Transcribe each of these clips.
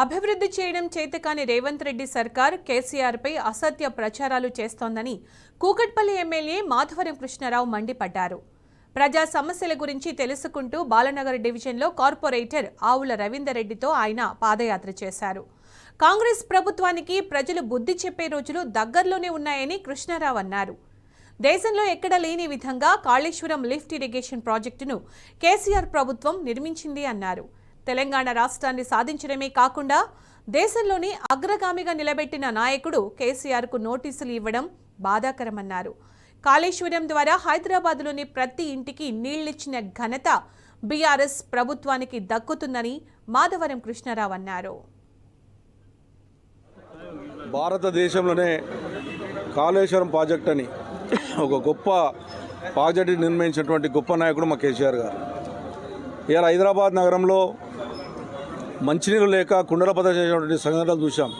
అభివృద్ధి చేయడం చేతకాని రేవంత్ రెడ్డి సర్కార్ కేసీఆర్పై అసత్య ప్రచారాలు చేస్తోందని కూకట్పల్లి ఎమ్మెల్యే మాధవరం కృష్ణారావు మండిపడ్డారు. ప్రజా సమస్యల గురించి తెలుసుకుంటూ బాలనగర్ డివిజన్లో కార్పొరేటర్ ఆవుల రవీందర్ రెడ్డితో ఆయన పాదయాత్ర చేశారు. కాంగ్రెస్ ప్రభుత్వానికి ప్రజలు బుద్ధి చెప్పే రోజులు దగ్గరలోనే ఉన్నాయని కృష్ణారావు అన్నారు. దేశంలో ఎక్కడా లేని విధంగా కాళేశ్వరం లిఫ్ట్ ఇరిగేషన్ ప్రాజెక్టును కేసీఆర్ ప్రభుత్వం నిర్మించింది అన్నారు. తెలంగాణ రాష్ట్రాన్ని సాధించడమే కాకుండా దేశంలోని అగ్రగామిగా నిలబెట్టిన నాయకుడు కేసీఆర్కు నోటీసులు ఇవ్వడం బాధాకరమన్నారు. కాళేశ్వరం ద్వారా హైదరాబాద్లోని ప్రతి ఇంటికి నీళ్లిచ్చిన ఘనత బీఆర్ఎస్ ప్రభుత్వానికి దక్కుతుందని మాధవరం కృష్ణారావు అన్నారు. భారతదేశంలోనే కాళేశ్వరం ప్రాజెక్ట్ అని ఒక గొప్ప ప్రాజెక్టు నిర్మించినటువంటి గొప్ప నాయకుడు మా కేసీఆర్ గారు. ఇవాళ హైదరాబాద్ నగరంలో మంచినీరు లేక కుండల బద్ద చేసినటువంటి సంఘటనలు చూసాం.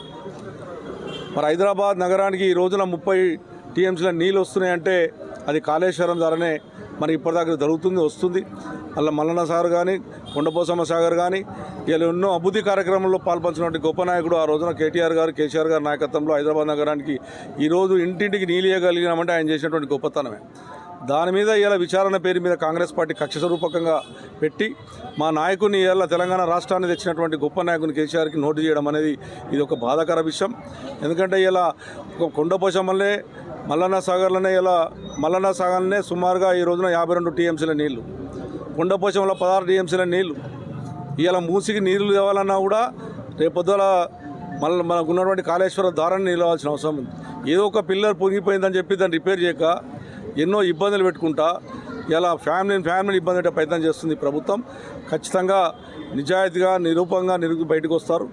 మరి హైదరాబాద్ నగరానికి ఈ రోజున 30 టీఎంసీల నీళ్ళు వస్తున్నాయంటే అది కాళేశ్వరం ద్వారానే మరి ఇప్పటిదాకా జరుగుతుంది వస్తుంది. అలా మల్లన్న సాగర్ కానీ కొండపోసమ్మ సాగర్ కానీ ఇలా ఎన్నో అభివృద్ధి కార్యక్రమంలో పాల్పంచినటువంటి గొప్ప నాయకుడు ఆ రోజున కేసీఆర్ గారి నాయకత్వంలో హైదరాబాద్ నగరానికి ఈరోజు ఇంటింటికి నీళ్ళు ఇవ్వగలిగినామంటే ఆయన చేసినటువంటి గొప్పతనమే. దాని మీద ఇలా విచారణ పేరు మీద కాంగ్రెస్ పార్టీ కక్ష స్వరూపకంగా పెట్టి మా నాయకుని ఇలా తెలంగాణ రాష్ట్రాన్ని తెచ్చినటువంటి గొప్ప నాయకుని కేసీఆర్కి నోటు చేయడం అనేది ఇది ఒక బాధాకర విషయం. ఎందుకంటే ఇలా ఒక కొండపోశమల్లే మల్లన్న సాగర్లోనే సుమారుగా ఈ రోజున 52 టీఎంసీల నీళ్లు, కొండపోశంలో 16 టీఎంసీల నీళ్లు. ఇలా మూసికి నీళ్లు తేవాలన్నా కూడా రేపొద్దుల మనకు ఉన్నటువంటి కాళేశ్వర ద్వారాన్ని నిలవాల్సిన అవసరం ఉంది. ఏదో ఒక పిల్లర్ పొంగిపోయిందని చెప్పి దాన్ని రిపేర్ చేయక ఎన్నో ఇబ్బందులు పెట్టుకుంటా ఇలా ఫ్యామిలీని ఇబ్బంది పెట్టే ప్రయత్నం చేస్తుంది ప్రభుత్వం. ఖచ్చితంగా నిజాయితీగా నిరూపంగా బయటకు వస్తారు.